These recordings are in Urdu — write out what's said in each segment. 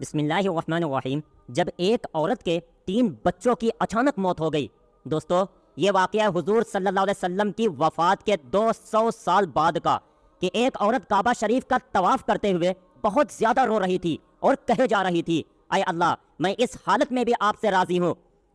بسم اللہ الرحمن الرحیم۔ جب ایک عورت کے 3 بچوں کی اچانک موت ہو گئی، دوستو یہ واقعہ حضور صلی اللہ علیہ وسلم کی وفات کے 200 سال بعد کا، کہ ایک عورت کعبہ شریف کا طواف کرتے ہوئے بہت زیادہ رو رہی تھی اور کہے جا رہی تھی، اے اللہ میں اس حالت میں بھی آپ سے راضی ہوں۔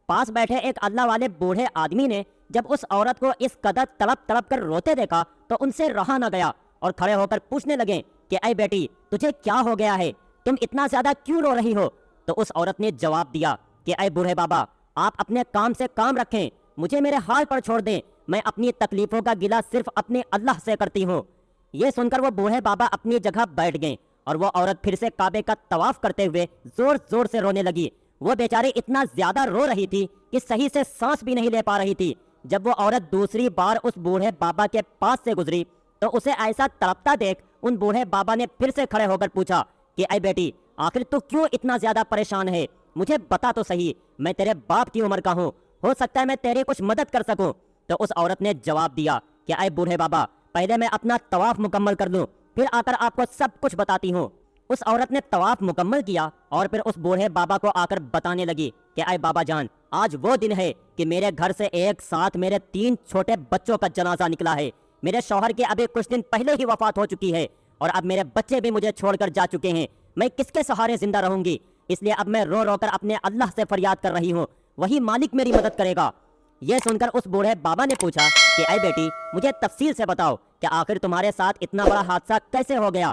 پاس بیٹھے ایک اللہ والے بوڑھے آدمی نے جب اس عورت کو اس قدر تڑپ تڑپ کر روتے دیکھا تو ان سے رہا نہ گیا اور کھڑے ہو کر پوچھنے لگے کہ اے بیٹی تجھے کیا ہو گیا ہے، تم اتنا زیادہ کیوں رو رہی ہو؟ تو اس عورت نے جواب دیا کہ اے بوڑھے بابا آپ اپنے کام سے کام رکھیں، مجھے میرے حال پر چھوڑ دیں، میں اپنی تکلیفوں کا گلہ صرف اپنے اللہ سے کرتی ہوں۔ یہ سن کر وہ بوڑھے بابا اپنی جگہ بیٹھ گئے اور وہ عورت پھر سے کعبے کا طواف کرتے ہوئے زور زور سے رونے لگی۔ وہ بیچاری اتنا زیادہ رو رہی تھی کہ صحیح سے سانس بھی نہیں لے پا رہی تھی۔ جب وہ عورت دوسری بار اس بوڑھے بابا کے پاس سے گزری تو اسے ایسا تڑپتا دیکھ ان بوڑھے بابا نے پھر سے کھڑے ہو کر پوچھا کہ اے بیٹی آخر تو کیوں اتنا زیادہ پریشان ہے، مجھے بتا تو صحیح، میں تیرے باپ کی عمر کا ہوں، ہو سکتا ہے میں تیری کچھ مدد کر سکوں۔ تو اس عورت نے جواب دیا کہ اے بوڑھے بابا پہلے میں اپنا طواف مکمل کر لوں، پھر آ کر آپ کو سب کچھ بتاتی ہوں۔ اس عورت نے طواف مکمل کیا اور پھر اس بوڑھے بابا کو آ کر بتانے لگی کہ اے بابا جان آج وہ دن ہے کہ میرے گھر سے ایک ساتھ میرے 3 چھوٹے بچوں کا جنازہ نکلا ہے۔ میرے شوہر کی ابھی کچھ دن پہلے ہی وفات ہو چکی ہے اور اب میرے بچے بھی مجھے چھوڑ کر جا چکے ہیں، میں کس کے سہارے زندہ رہوں گی؟ اس لیے اب میں رو رو کر اپنے اللہ سے فریاد کر رہی ہوں، وہی مالک میری مدد کرے گا۔ یہ سن کر اس بوڑھے بابا نے پوچھا کہ اے بیٹی مجھے تفصیل سے بتاؤ کہ آخر تمہارے ساتھ اتنا بڑا حادثہ کیسے ہو گیا؟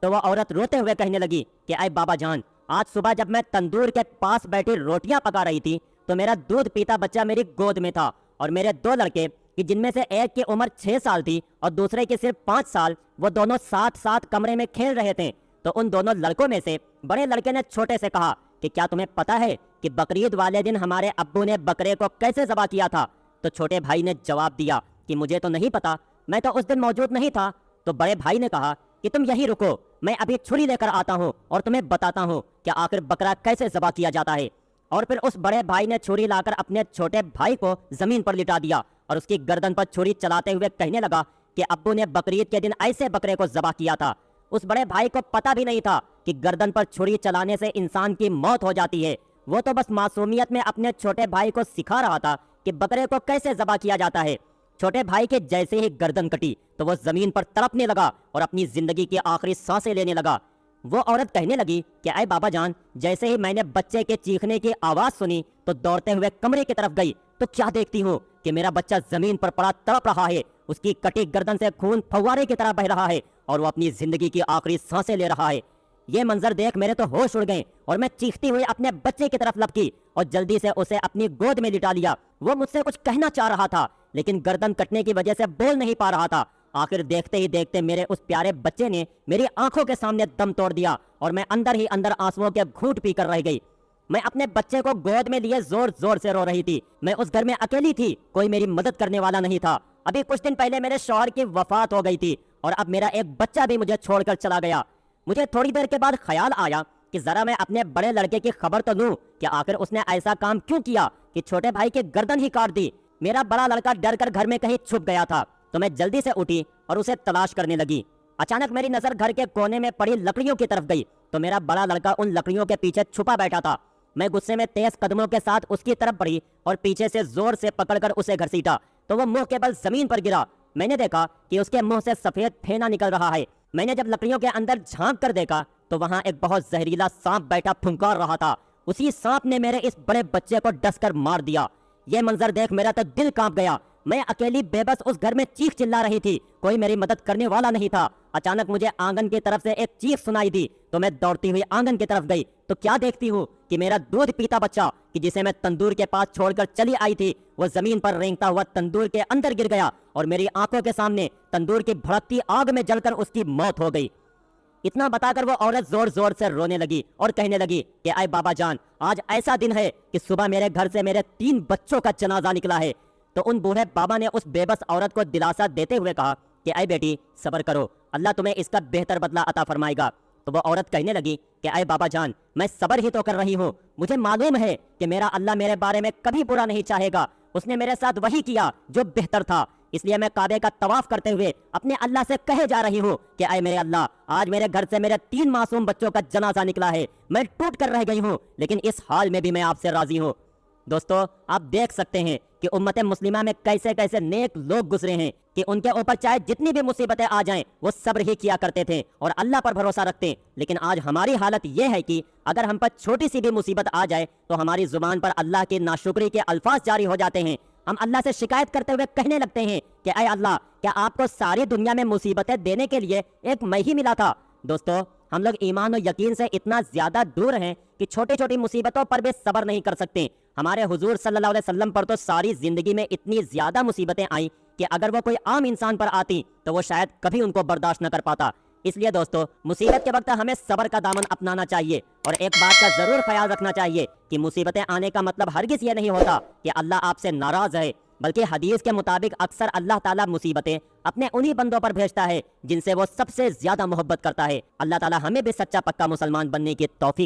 تو وہ عورت روتے ہوئے کہنے لگی کہ اے بابا جان آج صبح جب میں تندور کے پاس بیٹھی روٹیاں پکا رہی تھی تو میرا دودھ پیتا بچہ میری گود میں تھا اور میرے 2 لڑکے کہ جن میں سے ایک کی عمر 6 سال تھی اور دوسرے کی صرف 5 سال، وہ دونوں ساتھ ساتھ کمرے میں کھیل رہے تھے۔ تو ان دونوں لڑکوں میں سے بڑے لڑکے نے چھوٹے سے کہا کہ کیا تمہیں پتا ہے کہ بقرعید والے دن ہمارے ابو نے بکرے کو کیسے ذبح کیا تھا؟ تو چھوٹے بھائی نے جواب دیا کہ مجھے تو نہیں پتا، میں تو اس دن موجود نہیں تھا۔ تو بڑے بھائی نے کہا کہ تم یہی رکو، میں ابھی چھری لے کر آتا ہوں اور تمہیں بتاتا ہوں کہ آخر بکرا کیسے ذبح کیا جاتا ہے۔ اور پھر اس بڑے بھائی نے چھری لا کر اپنے چھوٹے بھائی کو زمین پر لٹا دیا اور اس کی گردن پر چھری چلاتے ہوئے کہنے لگا کہ ابو نے بقرعید کے دن ایسے بکرے کو ذبح کیا تھا۔ اس بڑے بھائی کو پتہ بھی نہیں تھا کہ گردن پر چھری چلانے سے انسان کی موت ہو جاتی ہے، وہ تو بس معصومیت میں اپنے چھوٹے بھائی کو سکھا رہا تھا کہ بکرے کو کیسے ذبح کیا جاتا ہے۔ چھوٹے بھائی کے جیسے ہی گردن کٹی تو وہ زمین پر تڑپنے لگا اور اپنی زندگی کی آخری سانسیں لینے لگا۔ وہ عورت کہنے لگی کہ اے بابا جان جیسے ہی میں نے بچے کے چیخنے کی آواز سنی تو دوڑتے ہوئے کمرے کی طرف گئی تو کیا دیکھتی ہوں کہ میرا بچہ زمین پر پڑا تڑپ رہا ہے، اس کی کٹی گردن سے خون فوارے کی طرح بہ رہا ہے اور وہ اپنی زندگی کی آخری سانسیں لے رہا ہے۔ یہ منظر دیکھ میرے تو ہوش اڑ گئے اور میں چیختی ہوئی اپنے بچے کی طرف لپکی اور جلدی سے اسے اپنی گود میں لٹا لیا۔ وہ مجھ سے کچھ کہنا چاہ رہا تھا لیکن گردن کٹنے کی وجہ سے بول نہیں پا رہا تھا۔ آخر دیکھتے ہی دیکھتے میرے اس پیارے بچے نے میری آنکھوں کے سامنے دم توڑ دیا اور میں اندر ہی اندر آنسوؤں کے گھونٹ پی کر رہ گئی۔ میں اپنے بچے کو گود میں لیے زور زور سے رو رہی تھی۔ میں اس گھر میں اکیلی تھی، کوئی میری مدد کرنے والا نہیں تھا۔ ابھی کچھ دن پہلے میرے شوہر کی وفات ہو گئی تھی اور اب میرا ایک بچہ بھی مجھے چھوڑ کر چلا گیا۔ مجھے تھوڑی دیر کے بعد خیال آیا کہ ذرا میں اپنے بڑے لڑکے کی خبر تو لوں کہ آخر اس نے ایسا کام کیوں کیا کہ چھوٹے بھائی کی گردن ہی کاٹ دی۔ میرا بڑا لڑکا ڈر کر گھر میں کہیں چھپ گیا تھا تو میں جلدی سے اٹھی اور اسے تلاش کرنے لگی۔ اچانک میری نظر گھر کے کونے میں پڑی لکڑیوں کی طرف گئی تو میرا بڑا لڑکا ان لکڑیوں کے پیچھے چھپا بیٹھا تھا۔ میں غصے میں تیز قدموں کے ساتھ اس کی طرف بڑھی اور پیچھے سے زور سے پکڑ کر اسے گھسیٹا تو وہ منہ کے بل زمین پر گرا۔ میں نے دیکھا کہ اس کے منہ سے سفید پھینا نکل رہا ہے۔ میں نے جب لکڑیوں کے اندر جھانک کر دیکھا تو وہاں ایک بہت زہریلا سانپ بیٹھا پھنکار رہا تھا۔ اسی سانپ نے میرے اس بڑے بچے کو ڈس کر مار دیا۔ یہ منظر دیکھ میرا تو دل کانپ گیا۔ میں اکیلی بے بس اس گھر میں چیخ چلا رہی تھی، کوئی میری مدد کرنے والا نہیں تھا۔ اچانک مجھے آنگن کی طرف سے ایک چیخ سنائی دی تو میں دوڑتی ہوئی آنگن کی طرف گئی تو کیا دیکھتی ہوں کہ میرا دودھ پیتا بچہ کہ جسے میں تندور کے پاس چھوڑ کر چلی آئی تھی وہ زمین پر رینگتا ہوا تندور کے اندر گر گیا اور میری آنکھوں کے سامنے تندور کی بھڑکتی آگ میں جل کر اس کی موت ہو گئی۔ اتنا بتا کر وہ عورت زور زور سے رونے لگی اور کہنے لگی کہ اے بابا جان آج ایسا دن ہے کہ صبح میرے گھر سے میرے 3 بچوں کا جنازہ نکلا ہے۔ تو ان بوڑھے بابا نے اس بے بس عورت کو دلاسا دیتے ہوئے کہا کہ اے بیٹی صبر کرو، اللہ تمہیں اس کا بہتر بدلہ عطا فرمائے گا۔ تو وہ عورت کہنے لگی کہ اے بابا جان میں صبر ہی تو کر رہی ہوں، مجھے معلوم ہے کہ میرا اللہ میرے بارے میں کبھی برا نہیں چاہے گا، اس نے میرے ساتھ وہی کیا جو بہتر تھا، اس لیے میں کعبے کا طواف کرتے ہوئے اپنے اللہ سے کہے جا رہی ہوں کہ اے میرے اللہ، آج میرے گھر سے میرے 3 معصوم بچوں کا جنازہ نکلا ہے، میں ٹوٹ کر رہ گئی ہوں، لیکن اس حال میں بھی میں آپ سے راضی ہوں۔ دوستو، آپ دیکھ سکتے ہیں کہ امت مسلمہ میں کیسے کیسے نیک لوگ گزرے ہیں کہ ان کے اوپر چاہے جتنی بھی مصیبتیں آ جائیں وہ صبر ہی کیا کرتے تھے اور اللہ پر بھروسہ رکھتے۔ لیکن آج ہماری حالت یہ ہے کہ اگر ہم پر چھوٹی سی بھی مصیبت آ جائے تو ہماری زبان پر اللہ کی ناشکری کے الفاظ جاری ہو جاتے ہیں۔ ہم اللہ سے شکایت کرتے ہوئے کہنے لگتے ہیں کہ اے اللہ، کیا آپ کو ساری دنیا میں مصیبتیں دینے کے لیے ایک میں ہی ملا تھا؟ دوستو، ہم لوگ ایمان و یقین سے اتنا زیادہ دور ہیں کہ چھوٹی چھوٹی مصیبتوں پر بھی صبر نہیں کر سکتے۔ ہمارے حضور صلی اللہ علیہ وسلم پر تو ساری زندگی میں اتنی زیادہ مصیبتیں آئیں کہ اگر وہ کوئی عام انسان پر آتی تو وہ شاید کبھی ان کو برداشت نہ کر پاتا۔ اس لیے دوستو، مصیبت کے وقت ہمیں صبر کا دامن اپنانا چاہیے اور ایک بات کا ضرور خیال رکھنا چاہیے کہ مصیبتیں آنے کا مطلب ہرگز یہ نہیں ہوتا کہ اللہ آپ سے ناراض ہے، بلکہ حدیث کے مطابق اکثر اللہ تعالیٰ مصیبتیں اپنے انہی بندوں پر بھیجتا ہے جن سے وہ سب سے زیادہ محبت کرتا ہے۔ اللہ تعالیٰ ہمیں بھی سچا پکا مسلمان بننے کی توفیق